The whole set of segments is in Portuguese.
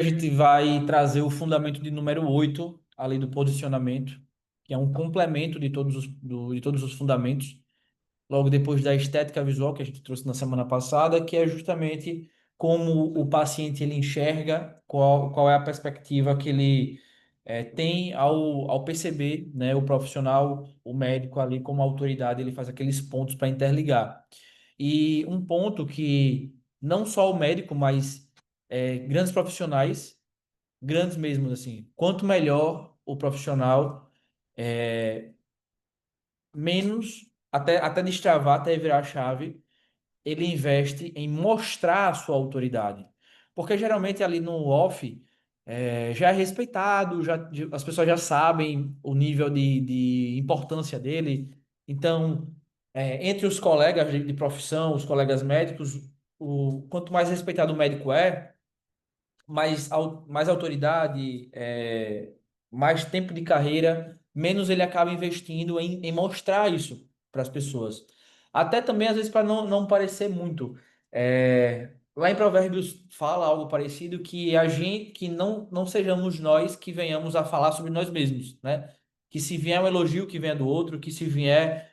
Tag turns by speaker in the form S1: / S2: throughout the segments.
S1: A gente vai trazer o fundamento de número 8, a lei do posicionamento, que é um complemento de todos os fundamentos, logo depois da estética visual que a gente trouxe na semana passada, que é justamente como o paciente ele enxerga, qual é a perspectiva que ele tem ao perceber, né, o profissional, o médico ali como autoridade, ele faz aqueles pontos para interligar. E um ponto que não só o médico, mas grandes profissionais, grandes mesmo assim, quanto melhor o profissional, é, menos, até destravar, até virar a chave, ele investe em mostrar a sua autoridade. Porque geralmente ali no off já é respeitado, as pessoas já sabem o nível de importância dele. Então, entre os colegas de profissão, os colegas médicos, quanto mais respeitado o médico é, mais autoridade, mais tempo de carreira, menos ele acaba investindo em mostrar isso para as pessoas. Até também, às vezes, para não parecer muito. Lá em Provérbios fala algo parecido que a gente, que não sejamos nós que venhamos a falar sobre nós mesmos, né? Que se vier um elogio que venha do outro, que se vier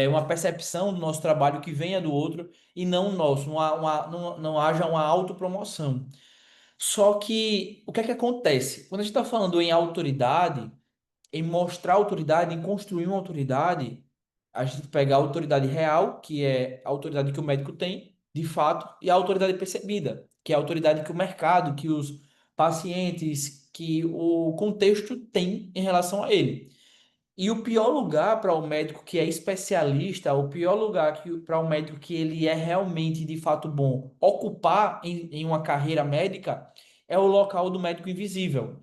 S1: uma percepção do nosso trabalho que venha do outro e não o nosso, não haja uma autopromoção. Só que o que é que acontece? Quando a gente está falando em autoridade, em mostrar autoridade, em construir uma autoridade, a gente pega a autoridade real, que é a autoridade que o médico tem, de fato, e a autoridade percebida, que é a autoridade que o mercado, que os pacientes, que o contexto tem em relação a ele. E o pior lugar para o médico que é especialista, o pior lugar para o médico que ele é realmente de fato bom ocupar em uma carreira médica é o local do médico invisível.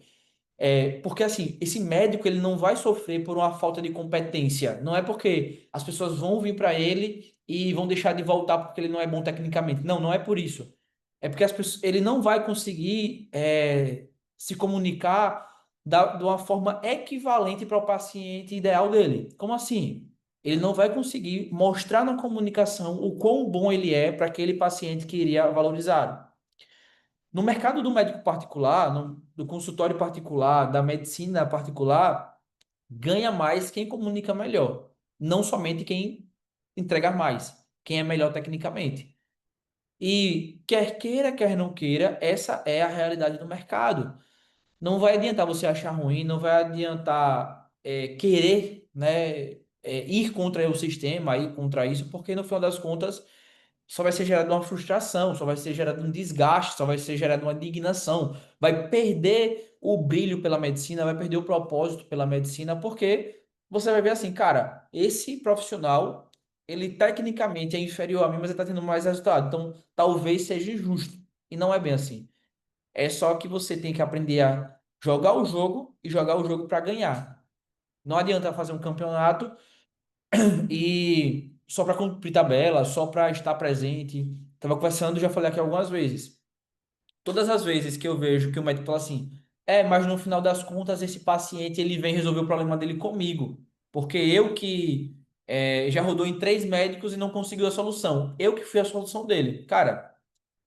S1: Porque assim, esse médico ele não vai sofrer por uma falta de competência. Não é porque as pessoas vão vir para ele e vão deixar de voltar porque ele não é bom tecnicamente. Não, não é por isso. É porque ele não vai conseguir se comunicar de uma forma equivalente para o paciente ideal dele. Como assim? Ele não vai conseguir mostrar na comunicação o quão bom ele é para aquele paciente que iria valorizar. No mercado do médico particular, do consultório particular, da medicina particular, ganha mais quem comunica melhor. Não somente quem entrega mais, quem é melhor tecnicamente. E quer queira, quer não queira, essa é a realidade do mercado. Não vai adiantar você achar ruim, não vai adiantar querer, né, ir contra o sistema, ir contra isso, porque no final das contas só vai ser gerada uma frustração, só vai ser gerado um desgaste, só vai ser gerada uma indignação. Vai perder o brilho pela medicina, vai perder o propósito pela medicina, porque você vai ver assim, cara, esse profissional, ele tecnicamente é inferior a mim, mas ele está tendo mais resultado. Então, talvez seja injusto. E não é bem assim. É só que você tem que aprender a jogar o jogo e jogar o jogo para ganhar. Não adianta fazer um campeonato e só para cumprir tabela, só para estar presente. Tava conversando, já falei aqui algumas vezes. Todas as vezes que eu vejo que o médico fala assim, mas no final das contas esse paciente ele vem resolver o problema dele comigo, porque eu que já rodou em 3 médicos e não conseguiu a solução, eu que fui a solução dele. Cara,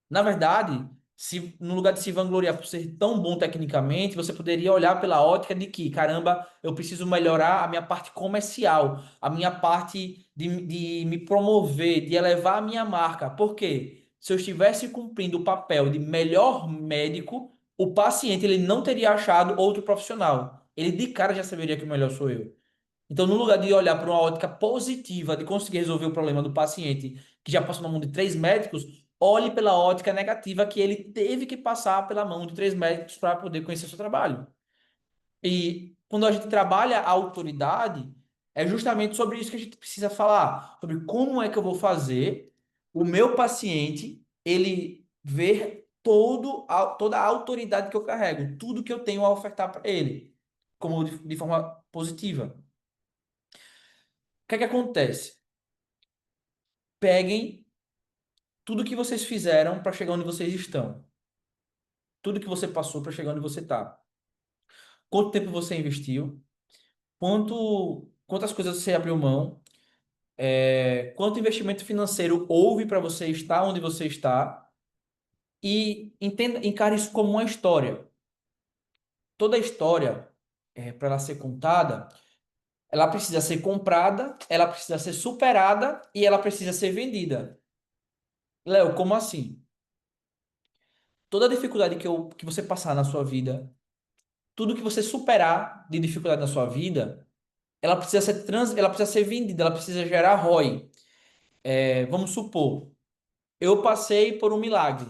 S1: na verdade, se no lugar de se vangloriar por ser tão bom tecnicamente, você poderia olhar pela ótica de que, caramba, eu preciso melhorar a minha parte comercial, a minha parte de me promover, de elevar a minha marca. Por quê? Se eu estivesse cumprindo o papel de melhor médico, o paciente ele não teria achado outro profissional. Ele de cara já saberia que o melhor sou eu. Então, no lugar de olhar para uma ótica positiva de conseguir resolver o problema do paciente que já passou na mão de 3 médicos, olhe pela ótica negativa que ele teve que passar pela mão de 3 médicos para poder conhecer seu trabalho. E quando a gente trabalha a autoridade, é justamente sobre isso que a gente precisa falar, sobre como é que eu vou fazer o meu paciente ele ver toda a autoridade que eu carrego, tudo que eu tenho a ofertar para ele, como de forma positiva. O que é que acontece? Peguem tudo que vocês fizeram para chegar onde vocês estão. Tudo que você passou para chegar onde você está. Quanto tempo você investiu? Quantas coisas você abriu mão? Quanto investimento financeiro houve para você estar onde você está? e entenda, encare isso como uma história. Toda história, para ela ser contada, ela precisa ser comprada, ela precisa ser superada e ela precisa ser vendida. Léo, como assim? Toda dificuldade que você passar na sua vida, tudo que você superar de dificuldade na sua vida, ela precisa ser vendida, ela precisa gerar ROI. Vamos supor, eu passei por um milagre,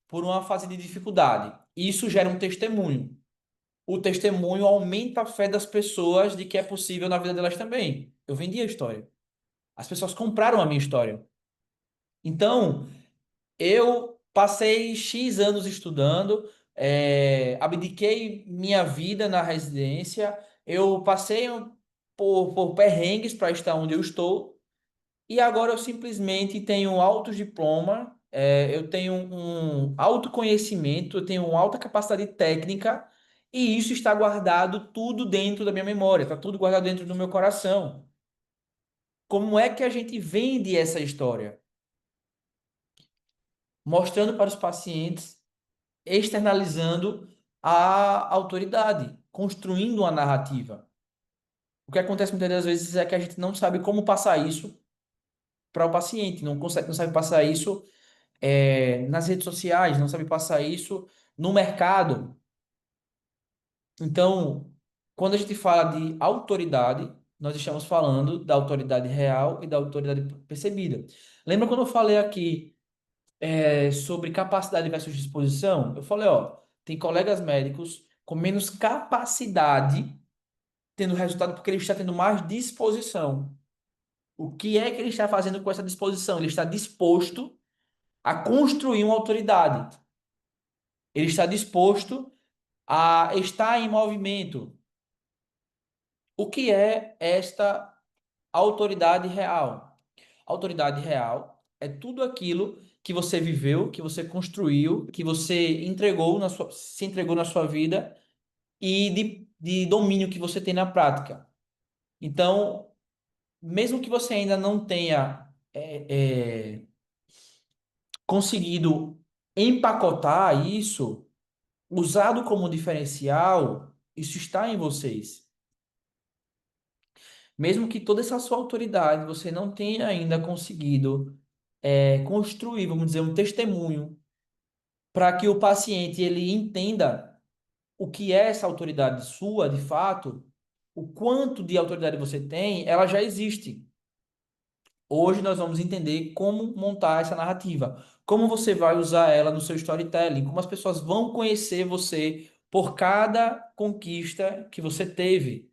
S1: por uma fase de dificuldade. Isso gera um testemunho. O testemunho aumenta a fé das pessoas de que é possível na vida delas também. Eu vendi a história. As pessoas compraram a minha história. Então, eu passei X anos estudando, abdiquei minha vida na residência, eu passei por perrengues para estar onde eu estou, e agora eu simplesmente tenho um alto diploma, eu tenho um autoconhecimento, eu tenho uma alta capacidade técnica, e isso está guardado tudo dentro da minha memória, está tudo guardado dentro do meu coração. Como é que a gente vende essa história? Mostrando para os pacientes, externalizando a autoridade, construindo uma narrativa. O que acontece muitas das vezes é que a gente não sabe como passar isso para o paciente, não consegue, não sabe passar isso nas redes sociais, não sabe passar isso no mercado. Então, quando a gente fala de autoridade, nós estamos falando da autoridade real e da autoridade percebida. Lembra quando eu falei aqui sobre capacidade versus disposição? Eu falei, ó, tem colegas médicos com menos capacidade tendo resultado porque ele está tendo mais disposição. O que é que ele está fazendo com essa disposição? Ele está disposto a construir uma autoridade. Ele está disposto a estar em movimento. O que é esta autoridade real? Autoridade real é tudo aquilo que você viveu, que você construiu, que você entregou se entregou na sua vida e de domínio que você tem na prática. Então, mesmo que você ainda não tenha conseguido empacotar isso, usado como diferencial, isso está em vocês. Mesmo que toda essa sua autoridade você não tenha ainda conseguido construir, vamos dizer, um testemunho para que o paciente ele entenda o que é essa autoridade sua, de fato, o quanto de autoridade você tem, ela já existe. Hoje nós vamos entender como montar essa narrativa, como você vai usar ela no seu storytelling, como as pessoas vão conhecer você por cada conquista que você teve,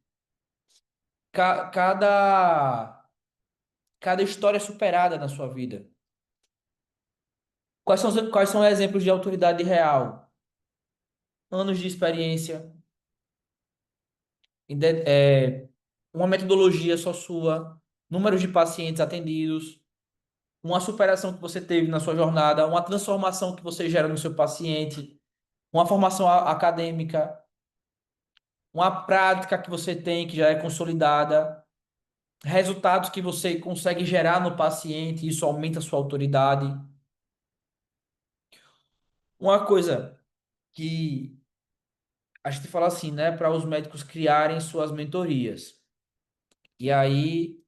S1: cada história superada na sua vida. Quais são exemplos de autoridade real? Anos de experiência, inde- é, uma metodologia só sua, números de pacientes atendidos, uma superação que você teve na sua jornada, uma transformação que você gera no seu paciente, uma formação acadêmica, uma prática que você tem que já é consolidada, resultados que você consegue gerar no paciente, isso aumenta a sua autoridade. Uma coisa que a gente fala assim, né, para os médicos criarem suas mentorias. E aí,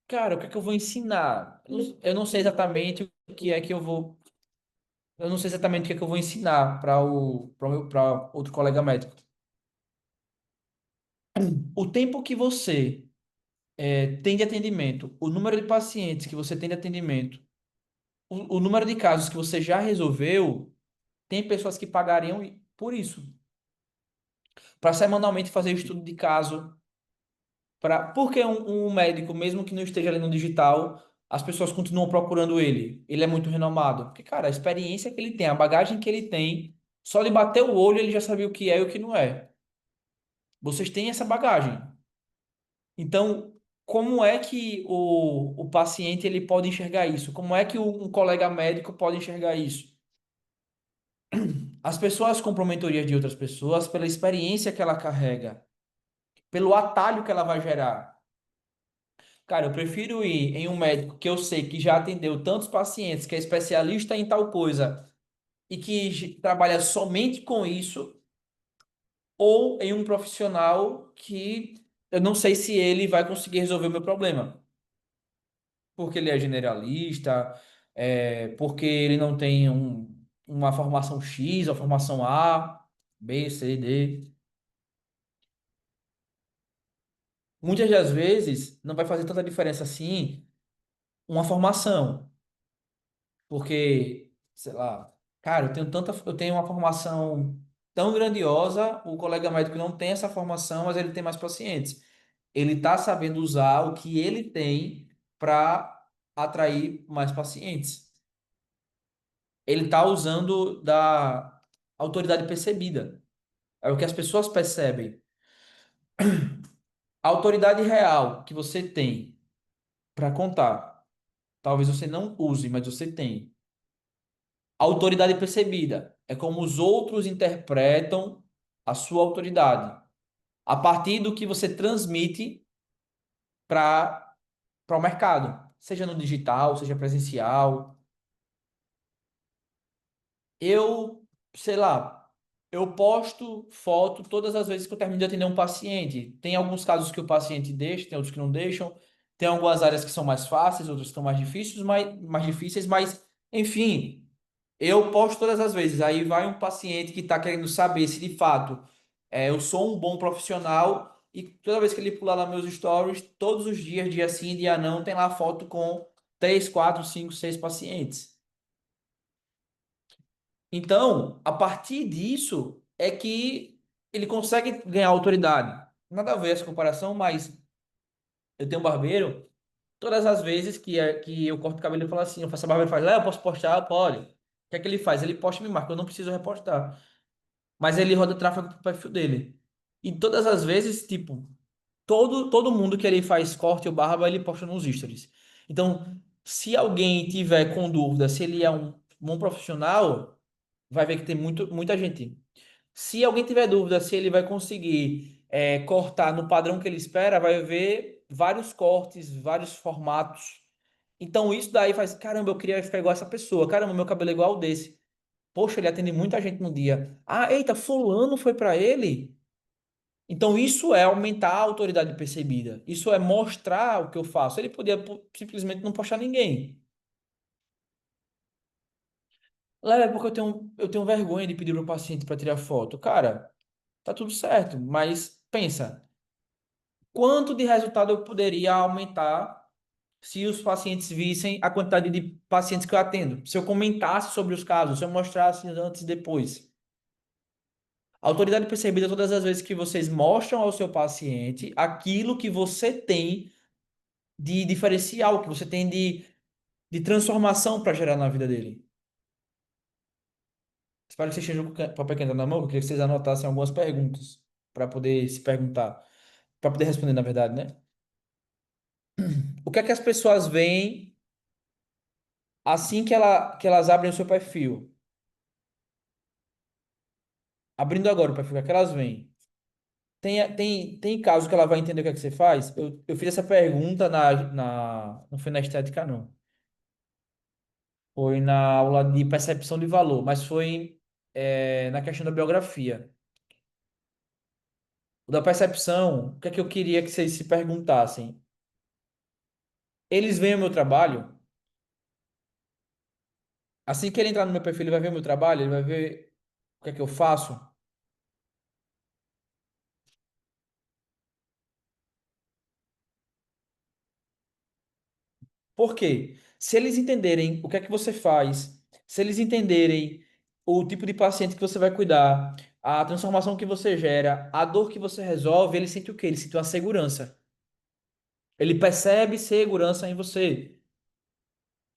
S1: cara, o que é que eu vou ensinar? Eu não sei exatamente o que é que eu vou. Eu não sei exatamente o que é que eu vou ensinar para outro colega médico. O tempo que você tem de atendimento, o número de pacientes que você tem de atendimento, o número de casos que você já resolveu, tem pessoas que pagariam por isso. Para semanalmente fazer estudo de caso. Porque um médico, mesmo que não esteja ali no digital, as pessoas continuam procurando ele. Ele é muito renomado. Porque, cara, a experiência que ele tem, a bagagem que ele tem, só de bater o olho ele já sabia o que é e o que não é. Vocês têm essa bagagem. Então, como é que o paciente ele pode enxergar isso? Como é que um colega médico pode enxergar isso? As pessoas compram mentorias de outras pessoas pela experiência que ela carrega, pelo atalho que ela vai gerar. Cara, eu prefiro ir em um médico que eu sei que já atendeu tantos pacientes, que é especialista em tal coisa e que trabalha somente com isso, ou em um profissional que eu não sei se ele vai conseguir resolver o meu problema, porque ele é generalista, porque ele não tem uma formação X, uma formação A, B, C, D. Muitas das vezes não vai fazer tanta diferença assim uma formação. Porque, sei lá, cara, eu tenho uma formação tão grandiosa, o colega médico não tem essa formação, mas ele tem mais pacientes. Ele está sabendo usar o que ele tem para atrair mais pacientes. Ele está usando da autoridade percebida. É o que as pessoas percebem. A autoridade real que você tem para contar, talvez você não use, mas você tem. Autoridade percebida é como os outros interpretam a sua autoridade, a partir do que você transmite para o mercado, seja no digital, seja presencial. Eu, sei lá, eu posto foto todas as vezes que eu termino de atender um paciente. Tem alguns casos que o paciente deixa, tem outros que não deixam. Tem algumas áreas que são mais fáceis, outras que são mais difíceis, mas enfim. Eu posto todas as vezes. Aí vai um paciente que está querendo saber se de fato eu sou um bom profissional. E toda vez que ele pular lá meus stories, todos os dias, dia sim, dia não, tem lá foto com 3, 4, 5, 6 pacientes. Então, a partir disso é que ele consegue ganhar autoridade. Nada a ver essa comparação, mas eu tenho um barbeiro. Todas as vezes que eu corto o cabelo, ele fala assim: eu faço a barbeiro, ele faz, eu posso postar? Pode. O que é que ele faz? Ele posta e me marca, eu não preciso repostar. Mas ele roda tráfego pro perfil dele. E todas as vezes, tipo, todo mundo que ele faz corte ou barba, ele posta nos stories. Então, se alguém tiver com dúvida se ele é um bom profissional, vai ver que tem muita gente. Se alguém tiver dúvida se ele vai conseguir cortar no padrão que ele espera, vai ver vários cortes, vários formatos. Então, isso daí faz, caramba, eu queria ficar igual essa pessoa. Caramba, meu cabelo é igual ao desse. Poxa, ele atende muita gente no dia. Ah, eita, fulano foi para ele. Então isso é aumentar a autoridade percebida. Isso é mostrar o que eu faço. Ele podia simplesmente não postar ninguém. Leva, é porque eu tenho vergonha de pedir para o paciente para tirar foto. Cara, tá tudo certo, mas pensa, quanto de resultado eu poderia aumentar se os pacientes vissem a quantidade de pacientes que eu atendo? Se eu comentasse sobre os casos, se eu mostrasse antes e depois. Autoridade percebida todas as vezes que vocês mostram ao seu paciente aquilo que você tem de diferencial, que você tem de transformação para gerar na vida dele. Espero que vocês estejam com o papel caneta na mão, eu queria que vocês anotassem algumas perguntas para poder se perguntar, para poder responder, na verdade, né? O que é que as pessoas veem assim que elas abrem o seu perfil? Abrindo agora o perfil, o que é que elas veem? Tem caso que ela vai entender o que é que você faz? Eu fiz essa pergunta não foi na estética, não. Foi na aula de percepção de valor, mas foi na questão da biografia. O da percepção, o que é que eu queria que vocês se perguntassem? Eles veem o meu trabalho? Assim que ele entrar no meu perfil, ele vai ver o meu trabalho, ele vai ver o que é que eu faço? Por quê? Se eles entenderem o que é que você faz, se eles entenderem o tipo de paciente que você vai cuidar, a transformação que você gera, a dor que você resolve, ele sente o quê? Ele sente uma segurança. Ele percebe segurança em você.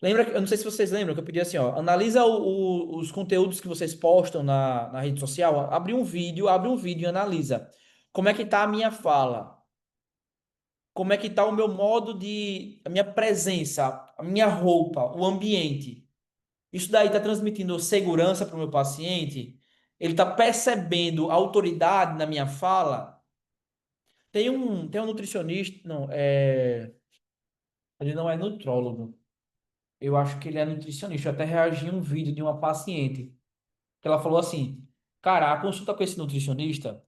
S1: Lembra, eu não sei se vocês lembram que eu pedi assim, ó, analisa os conteúdos que vocês postam na rede social, abre um vídeo e analisa. Como é que tá a minha fala? Como é que tá o meu modo a minha presença, a minha roupa, o ambiente? Isso daí está transmitindo segurança para o meu paciente? Ele está percebendo autoridade na minha fala? Tem um nutricionista, não, Ele não é nutrólogo. Eu acho que ele é nutricionista. Eu até reagi a um vídeo de uma paciente que ela falou assim: Cara, a consulta com esse nutricionista,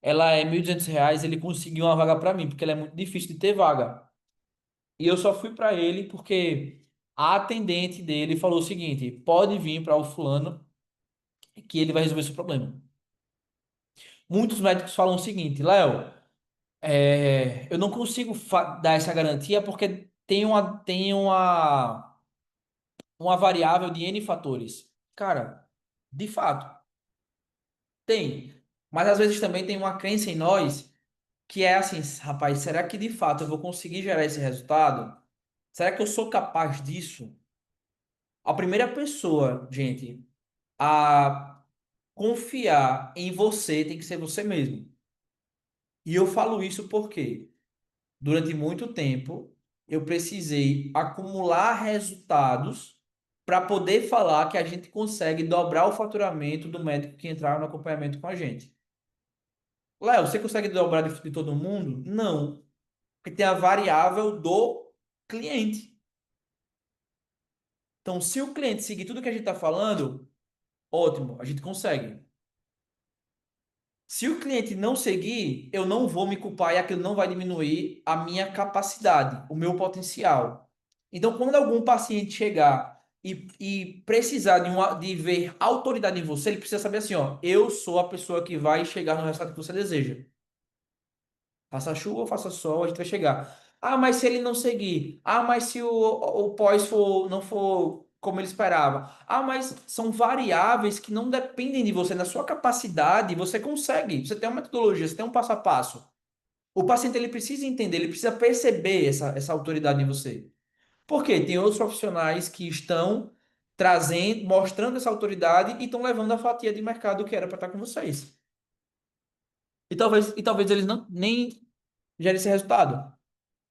S1: ela é R$ 1.200. Ele conseguiu uma vaga para mim, porque ela é muito difícil de ter vaga. E eu só fui para ele porque a atendente dele falou o seguinte: Pode vir para o fulano que ele vai resolver seu problema. Muitos médicos falam o seguinte: Léo, eu não consigo dar essa garantia porque tem uma variável de N fatores. Cara, de fato, tem. Mas às vezes também tem uma crença em nós que é assim, rapaz, será que de fato eu vou conseguir gerar esse resultado? Será que eu sou capaz disso? A primeira pessoa, gente, a confiar em você tem que ser você mesmo. E eu falo isso porque durante muito tempo eu precisei acumular resultados para poder falar que a gente consegue dobrar o faturamento do médico que entrar no acompanhamento com a gente. Léo, você consegue dobrar de todo mundo? Não, porque tem a variável do cliente. Então, se o cliente seguir tudo que a gente está falando, ótimo, a gente consegue. Se o cliente não seguir, eu não vou me culpar e aquilo não vai diminuir a minha capacidade, o meu potencial. Então, quando algum paciente chegar e precisar de ver autoridade em você, ele precisa saber assim, ó, eu sou a pessoa que vai chegar no resultado que você deseja. Faça chuva ou faça sol, a gente vai chegar. Ah, mas se ele não seguir? Ah, mas se o pós não for como ele esperava? Ah, mas são variáveis que não dependem de você, da sua capacidade, você consegue. Você tem uma metodologia, você tem um passo a passo. O paciente ele precisa entender, ele precisa perceber essa autoridade em você. Por quê? Tem outros profissionais que estão trazendo, mostrando essa autoridade e estão levando a fatia de mercado que era para estar com vocês. E talvez eles não nem gerem esse resultado.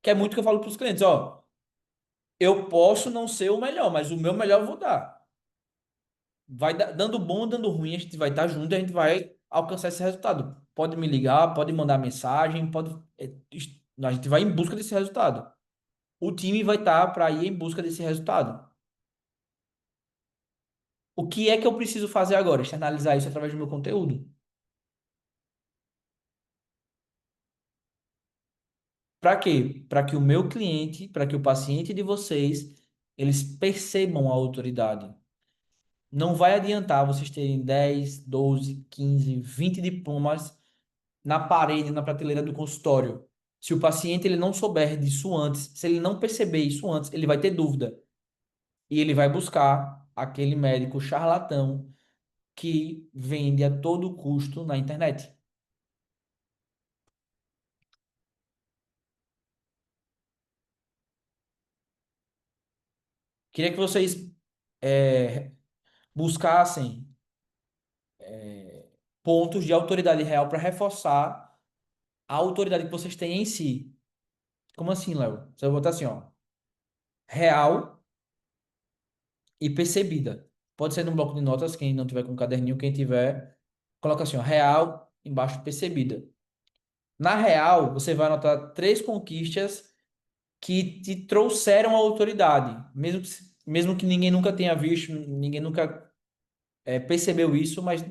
S1: Que é muito que eu falo para os clientes, ó, eu posso não ser o melhor, mas o meu melhor eu vou dar. Dando bom, dando ruim, a gente vai estar junto e a gente vai alcançar esse resultado. Pode me ligar, pode mandar mensagem, a gente vai em busca desse resultado. O time vai estar para ir em busca desse resultado. O que é que eu preciso fazer agora? Externalizar isso através do meu conteúdo. Para quê? Para que o meu cliente, para que o paciente de vocês, eles percebam a autoridade. Não vai adiantar vocês terem 10, 12, 15, 20 diplomas na parede, na prateleira do consultório. Se o paciente ele não souber disso antes, se ele não perceber isso antes, ele vai ter dúvida. E ele vai buscar aquele médico charlatão que vende a todo custo na internet. Queria que vocês é, buscassem pontos de autoridade real para reforçar a autoridade que vocês têm em si. Como assim, Léo? Você vai botar assim, ó. Real e percebida. Pode ser num bloco de notas, quem não tiver com um caderninho, quem tiver, coloca assim, ó, real, embaixo percebida. Na real, você vai anotar três conquistas que te trouxeram a autoridade, mesmo que ninguém nunca tenha visto, ninguém nunca percebeu isso, mas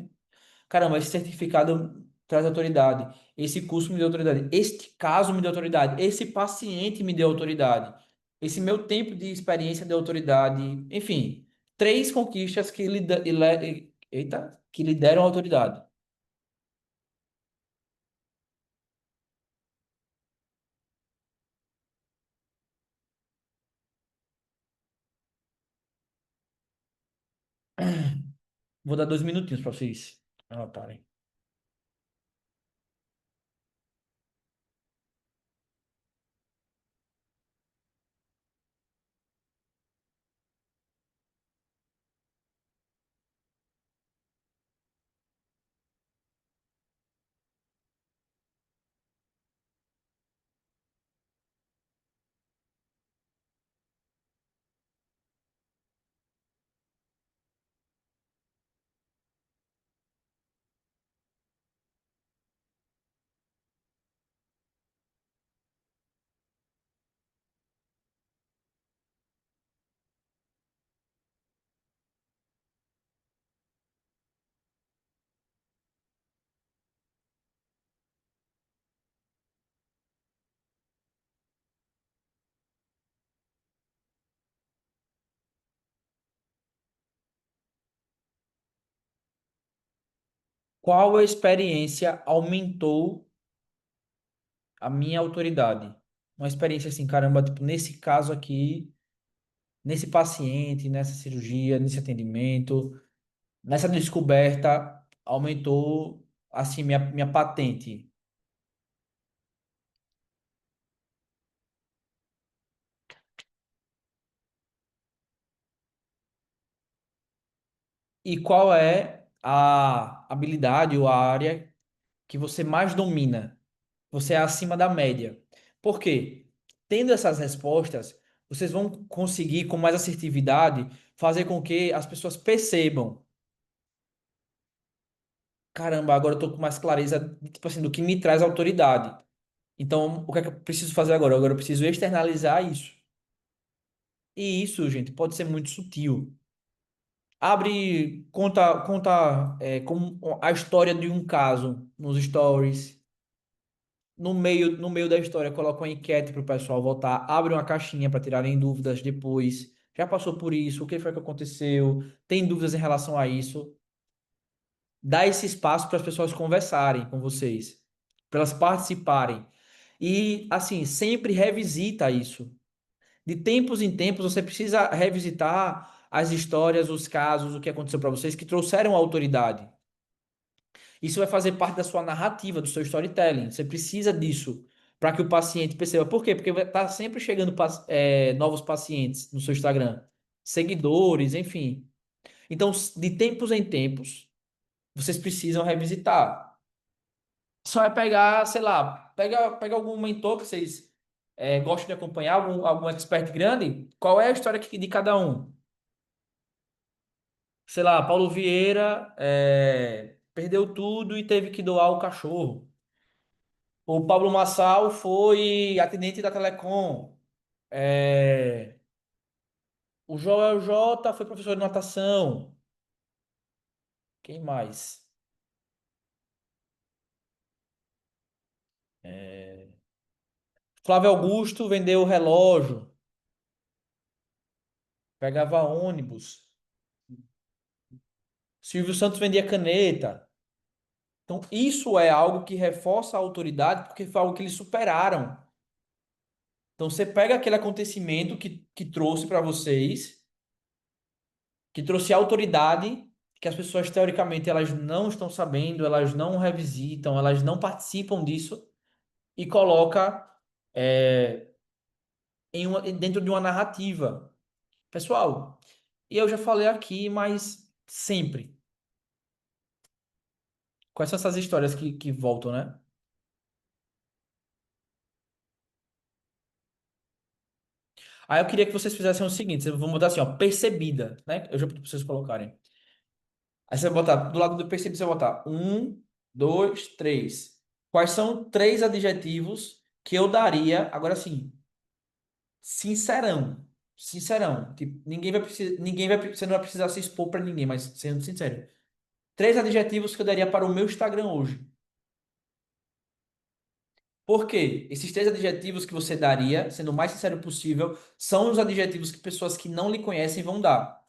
S1: caramba, esse certificado traz autoridade. Esse curso me deu autoridade. Este caso me deu autoridade. Esse paciente me deu autoridade. Esse meu tempo de experiência deu autoridade. Enfim, três conquistas que lhe deram autoridade. Vou dar 2 minutinhos para vocês anotarem. Qual experiência aumentou a minha autoridade? Uma experiência assim, caramba, tipo, nesse caso aqui, nesse paciente, nessa cirurgia, nesse atendimento, nessa descoberta, aumentou, assim, minha patente. E qual é a habilidade ou a área que você mais domina? Você é acima da média. Por quê? Tendo essas respostas, vocês vão conseguir, com mais assertividade, fazer com que as pessoas percebam. Caramba, agora eu tô com mais clareza, tipo assim, do que me traz autoridade. Então, o que é que eu preciso fazer agora? Agora eu preciso externalizar isso. E isso, gente, pode ser muito sutil. Abre, conta como a história de um caso nos stories. No meio da história, coloca uma enquete para o pessoal votar. Abre uma caixinha para tirarem dúvidas depois. Já passou por isso? O que foi que aconteceu? Tem dúvidas em relação a isso? Dá esse espaço para as pessoas conversarem com vocês, para elas participarem. E, assim, sempre revisita isso. De tempos em tempos, você precisa revisitar as histórias, os casos, o que aconteceu para vocês que trouxeram autoridade. Isso vai fazer parte da sua narrativa, do seu storytelling. Você precisa disso para que o paciente perceba. Por quê? Porque tá sempre chegando novos pacientes no seu Instagram, seguidores, enfim. Então, de tempos em tempos, vocês precisam revisitar. Só é pegar, sei lá, pega algum mentor que vocês gostam de acompanhar, algum expert grande. Qual é a história de cada um? Sei lá, Paulo Vieira perdeu tudo e teve que doar o cachorro. O Pablo Massal foi atendente da Telecom. É, o Joel J foi professor de natação. Quem mais? É, Flávio Augusto vendeu relógio, pegava ônibus. Silvio Santos vendia caneta. Então, isso é algo que reforça a autoridade, porque foi algo que eles superaram. Então, você pega aquele acontecimento que trouxe para vocês, que trouxe autoridade, que as pessoas, teoricamente, elas não estão sabendo, elas não revisitam, elas não participam disso, e coloca dentro de uma narrativa. Pessoal, e eu já falei aqui, mas sempre. Quais são essas histórias que voltam, né? Aí eu queria que vocês fizessem o seguinte: vocês vão botar assim, ó, percebida, né? Eu já pedi pra vocês colocarem. Aí você vai botar, do lado do percebido, você vai botar um, dois, três. Quais são três adjetivos que eu daria, agora sim, sincerão. Sincerão. Tipo, você não vai precisar se expor pra ninguém, mas sendo sincero. Três adjetivos que eu daria para o meu Instagram hoje. Por quê? Esses três adjetivos que você daria, sendo o mais sincero possível, são os adjetivos que pessoas que não lhe conhecem vão dar.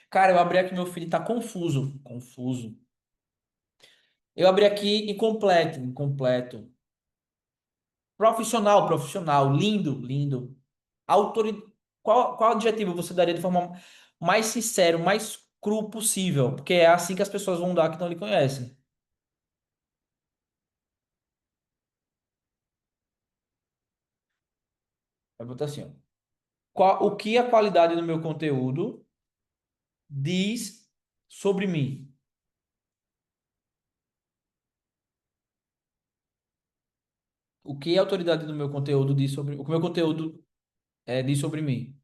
S1: Cara, eu abri aqui, meu filho tá confuso. Confuso. Eu abri aqui incompleto. Incompleto. Profissional, profissional. Lindo, lindo. Autori... qual adjetivo você daria de forma mais sincero, mais cru possível? Porque é assim que as pessoas vão dar que não lhe conhecem. Vai botar assim, ó. O que a qualidade do meu conteúdo diz sobre mim? O que a autoridade do meu conteúdo diz sobre... O que o meu conteúdo diz sobre mim?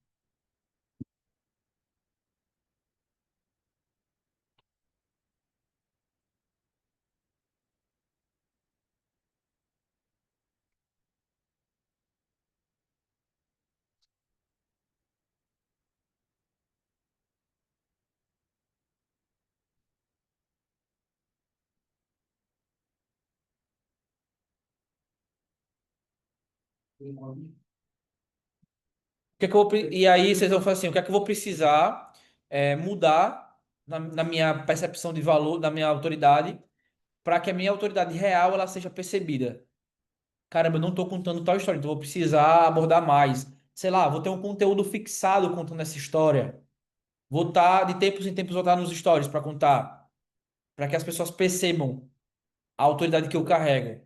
S1: O que é que eu vou, e aí vocês vão falar assim, o que é que eu vou precisar mudar, na minha percepção de valor, da minha autoridade, para que a minha autoridade real ela seja percebida. Caramba, eu não estou contando tal história, então eu vou precisar abordar mais. Sei lá, vou ter um conteúdo fixado contando essa história. Vou estar, de tempos em tempos, vou estar nos stories para contar, para que as pessoas percebam a autoridade que eu carrego.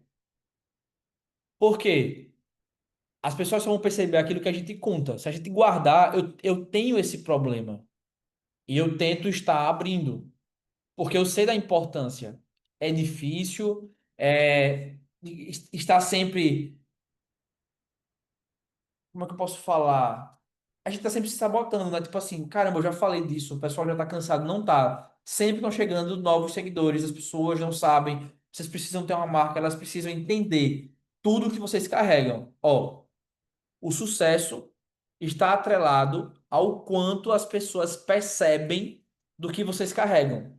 S1: Por quê? As pessoas só vão perceber aquilo que a gente conta. Se a gente guardar, eu tenho esse problema. E eu tento estar abrindo, porque eu sei da importância. É difícil, está sempre. Como é que eu posso falar? A gente tá sempre se sabotando, né? Tipo assim, caramba, eu já falei disso, o pessoal já tá cansado. Não tá. Sempre estão chegando novos seguidores, as pessoas não sabem. Vocês precisam ter uma marca, elas precisam entender tudo que vocês carregam. Ó, o sucesso está atrelado ao quanto as pessoas percebem do que vocês carregam.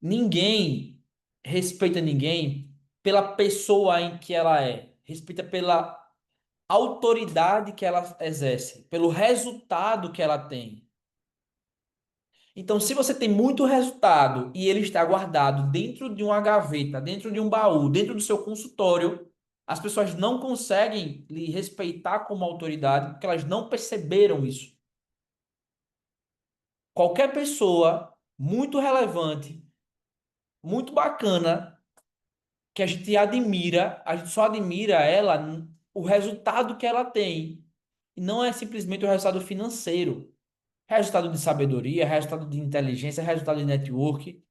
S1: Ninguém respeita ninguém pela pessoa em que ela é. Respeita pela autoridade que ela exerce, pelo resultado que ela tem. Então, se você tem muito resultado e ele está guardado dentro de uma gaveta, dentro de um baú, dentro do seu consultório, as pessoas não conseguem lhe respeitar como autoridade porque elas não perceberam isso. Qualquer pessoa muito relevante, muito bacana, que a gente admira, a gente só admira ela o resultado que ela tem. E não é simplesmente o resultado financeiro. Resultado de sabedoria, resultado de inteligência, resultado de network.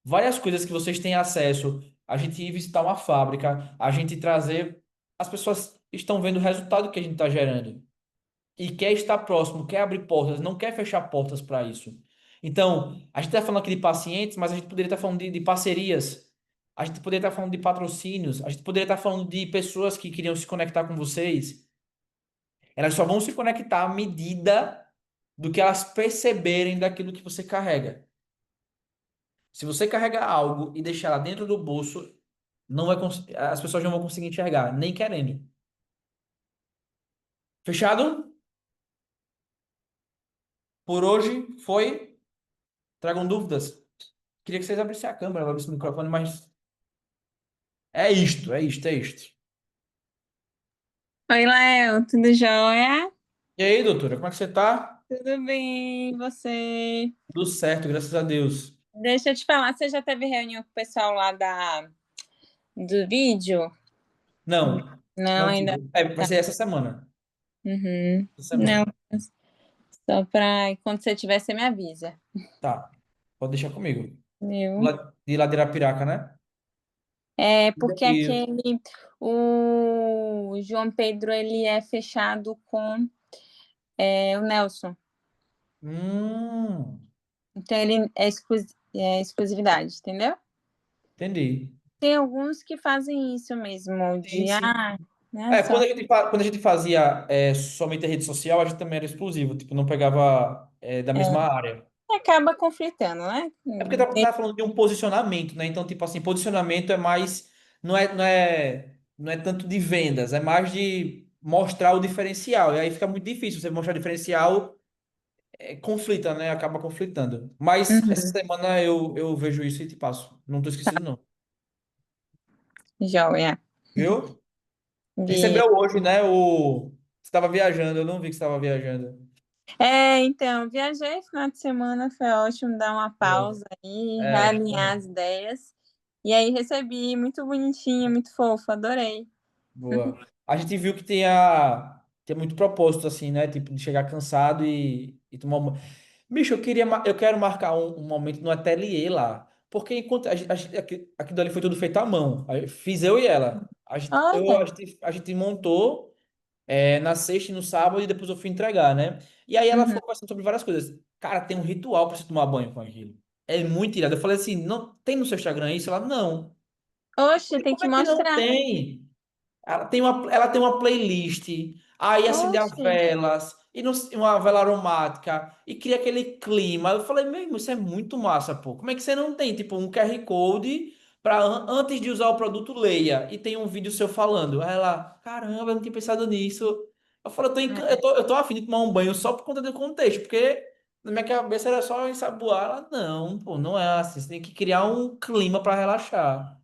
S1: Várias coisas que vocês têm acesso. A gente ir visitar uma fábrica, a gente trazer. As pessoas estão vendo o resultado que a gente está gerando. E quer estar próximo, quer abrir portas, não quer fechar portas para isso. Então, a gente está falando aqui de pacientes, mas a gente poderia estar falando de parcerias. A gente poderia estar falando de patrocínios. A gente poderia estar falando de pessoas que queriam se conectar com vocês. Elas só vão se conectar à medida do que elas perceberem daquilo que você carrega. Se você carrega algo e deixar lá dentro do bolso, não vai as pessoas não vão conseguir enxergar, nem querendo. Fechado? Por hoje foi. Tragam dúvidas. Queria que vocês abrissem a câmera, abrissem o microfone, mas é isto, é isto, é isto.
S2: Oi, Léo, tudo jóia?
S1: E aí, doutora, como é que você tá?
S2: Tudo bem, e você?
S1: Tudo certo, graças a Deus.
S2: Deixa eu te falar, você já teve reunião com o pessoal lá do vídeo?
S1: Não,
S2: Não,
S1: não
S2: ainda
S1: tive. É, vai
S2: tá.
S1: ser essa semana.
S2: Uhum.
S1: Essa
S2: Não,
S1: semana.
S2: só pra quando você tiver, você me avisa.
S1: Tá, pode deixar comigo.
S2: Viu?
S1: De lá de Irapiraca, né?
S2: É porque
S1: E,
S2: o João Pedro, ele é fechado com o Nelson.
S1: hum,
S2: Então, ele é exclusividade, entendeu?
S1: entendi.
S2: Tem alguns que fazem isso mesmo,
S1: Sim,
S2: de,
S1: sim.
S2: né,
S1: É,
S2: só.
S1: quando a gente fazia somente a rede social, a gente também era exclusivo, tipo, não pegava da mesma área.
S2: Acaba conflitando, né?
S1: É porque tá falando de um posicionamento, né? Então, tipo assim, posicionamento é mais, não é tanto de vendas, é mais de mostrar o diferencial. E aí fica muito difícil você mostrar o diferencial, conflita, né? Acaba conflitando. Mas essa
S2: Uhum.
S1: semana eu vejo isso e te passo. Não tô esquecido, não.
S2: Joia.
S1: Viu?
S2: Vi.
S1: Recebeu hoje, né? Você estava viajando, eu não vi que você estava viajando.
S2: Então, viajei final de semana, foi ótimo dar uma
S1: Boa.
S2: pausa aí,
S1: É,
S2: realinhar as ideias. E aí recebi, muito bonitinho, muito fofo, adorei.
S1: boa. A gente viu que tem muito propósito, assim, né? Tipo, de chegar cansado e tomar uma. Bicho, eu quero marcar um momento no ateliê lá. Porque enquanto aquilo ali foi tudo feito à mão. Aí fiz eu e ela.
S2: Olha.
S1: A gente montou na sexta e no sábado e depois eu fui entregar, né? E aí ela
S2: Uhum.
S1: ficou conversando sobre várias coisas. Cara, tem um ritual pra você tomar banho com aquilo. É muito irado. Eu falei assim, não tem no seu Instagram isso? Ela, não.
S2: Oxe, tem
S1: Como
S2: que
S1: é que não
S2: mostrar.
S1: tem? Ela tem uma playlist, aí acende as
S2: Oxe.
S1: velas, e uma vela aromática, e cria aquele clima. Eu falei, mesmo, isso é muito massa, pô. Como é que você não tem, tipo, um QR Code para antes de usar o produto, leia, e tem um vídeo seu falando. Aí ela, caramba, eu não tinha pensado nisso. Eu falei, eu tô a fim de tomar um banho só por conta do contexto, porque, Na minha cabeça era só ensaboar. Ela, não, pô, não é assim. Você tem que criar um clima para relaxar.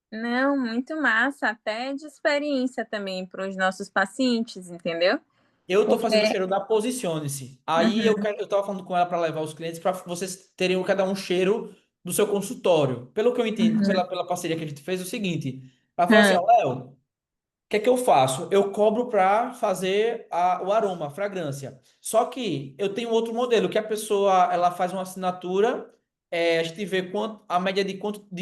S2: Não, muito massa, até de experiência também para os nossos pacientes, entendeu?
S1: Eu tô fazendo o
S2: Porque.
S1: cheiro da Posicione-se. Aí
S2: Uhum,
S1: eu tava falando com ela para levar os clientes para vocês terem cada um cheiro do seu consultório. Pelo que eu entendi,
S2: uhum,
S1: pela parceria que a gente fez, é o seguinte: ela falou assim,
S2: hum,
S1: ó, Léo. O que é que eu faço? Eu cobro para fazer o aroma, a fragrância. Só que eu tenho outro modelo, que a pessoa ela faz uma assinatura, a gente vê a média de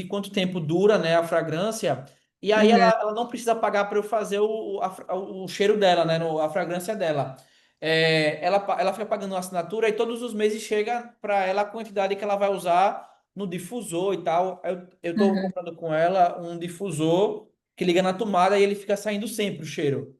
S1: quanto tempo dura, né, a fragrância, e aí ela,
S2: uhum,
S1: ela não precisa pagar para eu fazer o cheiro dela, né, a fragrância dela. Ela fica pagando uma assinatura e todos os meses chega para ela a quantidade que ela vai usar no difusor e tal. Eu estou
S2: uhum.
S1: comprando com ela um difusor que liga na tomada e ele fica saindo sempre o cheiro.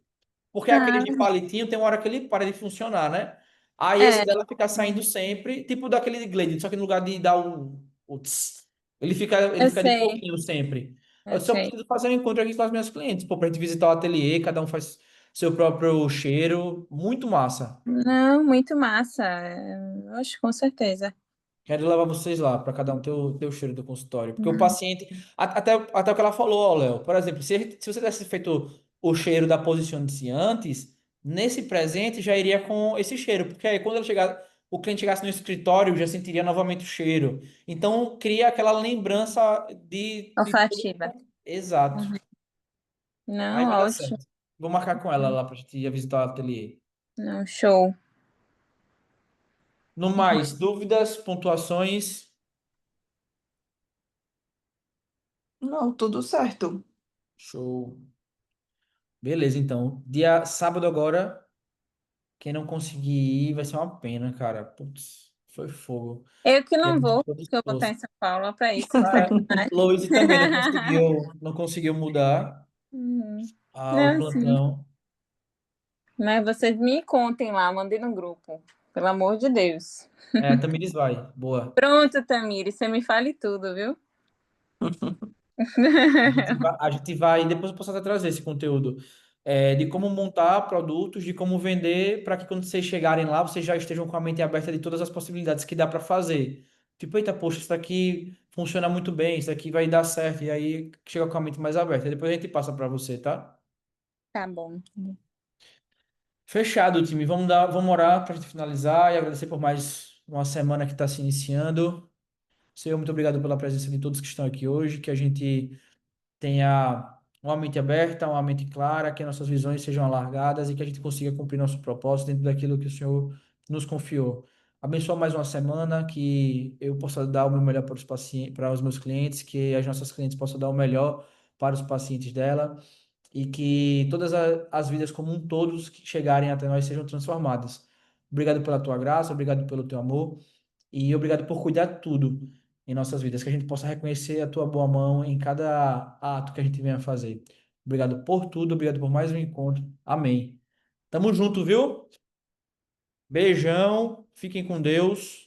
S1: Porque aquele
S2: Ah,
S1: de palitinho tem uma hora que ele para de funcionar, né? Aí esse
S2: é,
S1: dela fica saindo sempre, tipo daquele de Glade, só que no lugar de dar o tss, ele
S2: eu
S1: fica de
S2: sei,
S1: pouquinho sempre. Eu
S2: eu
S1: só
S2: sei.
S1: preciso fazer um encontro aqui com as minhas clientes, pô, pra gente visitar o ateliê, cada um faz seu próprio cheiro, muito massa.
S2: Não, muito massa. Oxe, com certeza.
S1: Quero levar vocês lá, para cada um ter o cheiro do consultório. Porque o paciente. Até o que ela falou, ó, Léo. Por exemplo, se você tivesse feito o cheiro da Posicione-se antes, nesse presente já iria com esse cheiro. Porque aí quando o cliente chegasse no escritório, já sentiria novamente o cheiro. Então, cria aquela lembrança de tudo.
S2: Olfativa.
S1: Exato.
S2: Uhum.
S1: Aí
S2: Não,
S1: vai dar
S2: ótimo.
S1: certo. Vou marcar com ela lá pra gente ir visitar o ateliê.
S2: Não, show.
S1: No mais, dúvidas, pontuações?
S3: Não, tudo certo.
S1: Show. Beleza, então. Dia sábado agora, quem não conseguir ir vai ser uma pena, cara. Putz, foi fogo.
S2: Eu que
S1: Que a
S2: não
S1: gente
S2: vou,
S1: ficou
S2: que eu vou estar em
S1: disposto.
S2: São Paulo para isso.
S1: Ah, Louise também não conseguiu mudar
S2: Uhum.
S1: o
S2: Não, sim.
S1: plantão.
S2: Mas vocês me contem lá, mandem no grupo. Pelo amor de Deus.
S1: A Tamires vai. Boa.
S2: Pronto, Tamiri, você me fale tudo, viu?
S1: A gente vai, depois eu posso até trazer esse conteúdo, de como montar produtos, de como vender, para que quando vocês chegarem lá, vocês já estejam com a mente aberta de todas as possibilidades que dá para fazer. Tipo, eita, poxa, isso daqui funciona muito bem, isso daqui vai dar certo, e aí chega com a mente mais aberta. Depois a gente passa para você, tá?
S2: Tá bom.
S1: Fechado, time. Vamos orar para a gente finalizar e agradecer por mais uma semana que está se iniciando. Senhor, muito obrigado pela presença de todos que estão aqui hoje, que a gente tenha uma mente aberta, uma mente clara, que nossas visões sejam alargadas e que a gente consiga cumprir nosso propósito dentro daquilo que o Senhor nos confiou. Abençoa mais uma semana, que eu possa dar o meu melhor para os pacientes, para os meus clientes, que as nossas clientes possam dar o melhor para os pacientes dela e que todas as vidas como um todos que chegarem até nós sejam transformadas. Obrigado pela tua graça, obrigado pelo teu amor e obrigado por cuidar de tudo em nossas vidas, que a gente possa reconhecer a tua boa mão em cada ato que a gente venha fazer. Obrigado por tudo, obrigado por mais um encontro. Amém. Tamo junto, viu? Beijão, fiquem com Deus.